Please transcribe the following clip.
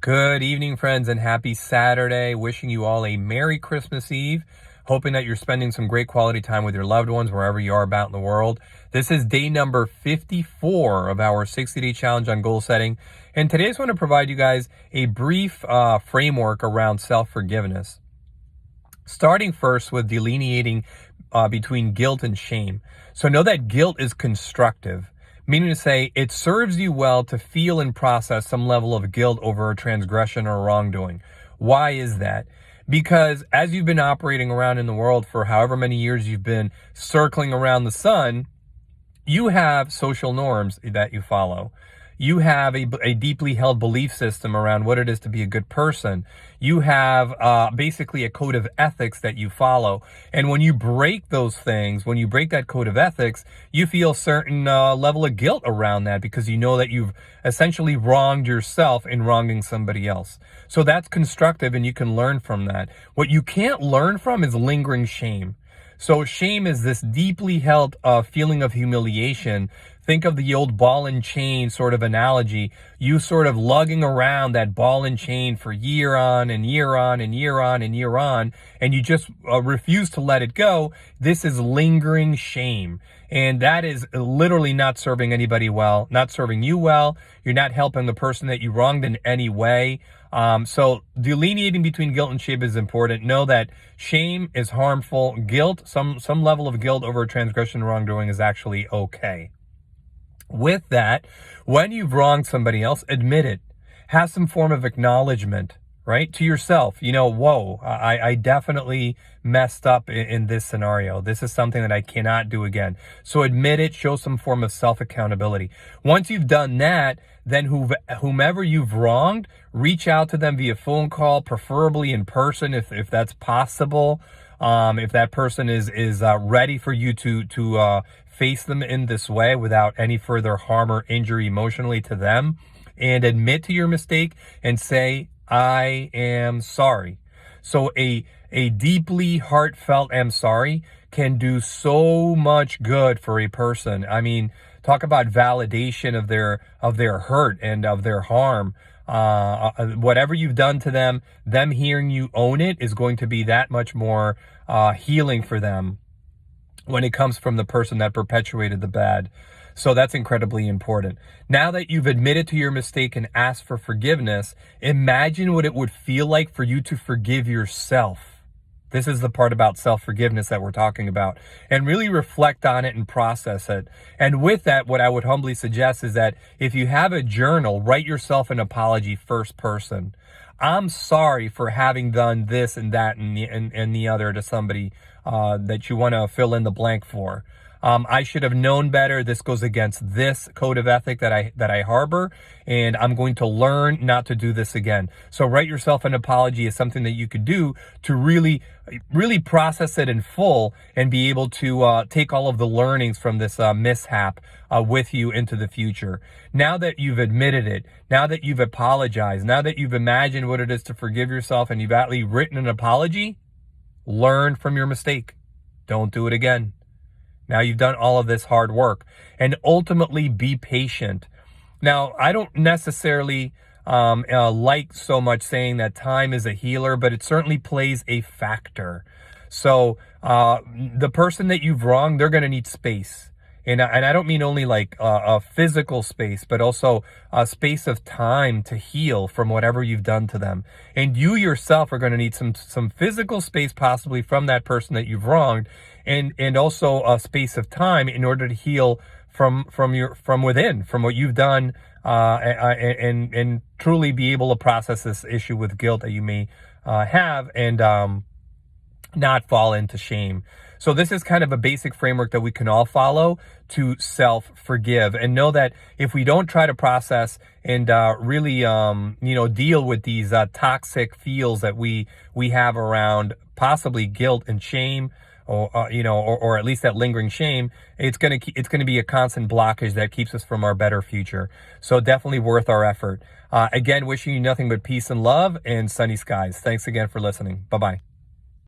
Good evening, friends, and happy Saturday. Wishing you all a Merry Christmas Eve. Hoping that you're spending some great quality time with your loved ones wherever you are about in the world. This is day number 54 of our 60-day challenge on goal setting. And today I just want to provide you guys a brief framework around self-forgiveness. Starting first with delineating between guilt and shame. So know that guilt is constructive. Meaning to say, it serves you well to feel and process some level of guilt over a transgression or wrongdoing. Why is that? Because as you've been operating around in the world for however many years you've been circling around the sun, you have social norms that you follow. You have a deeply held belief system around what it is to be a good person. You have basically a code of ethics that you follow. And when you break those things, when you break that code of ethics, you feel a certain level of guilt around that because you know that you've essentially wronged yourself in wronging somebody else. So that's constructive and you can learn from that. What you can't learn from is lingering shame. So shame is this deeply held feeling of humiliation. Think of the old ball and chain sort of analogy. You sort of lugging around that ball and chain for year on and year on and year on and year on, and you just refuse to let it go. This is lingering shame. And that is literally not serving anybody well, not serving you well. You're not helping the person that you wronged in any way. So delineating between guilt and shame is important. Know that shame is harmful. Guilt, some level of guilt over a transgression or wrongdoing is actually okay. With that, when you've wronged somebody else, admit it. Have some form of acknowledgement, right? To yourself, whoa, I definitely messed up in this scenario. This is something that I cannot do again. So admit it, show some form of self-accountability. Once you've done that, then whomever you've wronged, reach out to them via phone call, preferably in person if that's possible. If that person is ready for you to face them in this way without any further harm or injury emotionally to them, and admit to your mistake and say, I am sorry. So a deeply heartfelt I'm sorry can do so much good for a person. I mean, talk about validation of their hurt and of their harm. Whatever you've done to them hearing you own it is going to be that much more healing for them when it comes from the person that perpetuated the bad. So that's incredibly important. Now that you've admitted to your mistake and asked for forgiveness, imagine what it would feel like for you to forgive yourself. This is the part about self-forgiveness that we're talking about. And really reflect on it and process it. And with that, what I would humbly suggest is that if you have a journal, write yourself an apology first person. I'm sorry for having done this and that and the other to somebody that you want to fill in the blank for. I should have known better. This goes against this code of ethic that I harbor, and I'm going to learn not to do this again. So write yourself an apology is something that you could do to really process it in full and be able to take all of the learnings from this mishap with you into the future. Now that you've admitted it, now that you've apologized, now that you've imagined what it is to forgive yourself and you've actually written an apology, learn from your mistake. Don't do it again. Now you've done all of this hard work, and ultimately be patient. Now, I don't necessarily like so much saying that time is a healer, but it certainly plays a factor. So the person that you've wronged, they're going to need space. And I don't mean only like a physical space, but also a space of time to heal from whatever you've done to them. And you yourself are going to need some physical space possibly from that person that you've wronged, and also a space of time in order to heal from within, from what you've done, and truly be able to process this issue with guilt that you may have, and not fall into shame. So this is kind of a basic framework that we can all follow to self-forgive, and know that if we don't try to process and really deal with these toxic feels that we have around possibly guilt and shame, or at least that lingering shame, it's going to be a constant blockage that keeps us from our better future. So definitely worth our effort. Again, wishing you nothing but peace and love and sunny skies. Thanks again for listening. Bye-bye.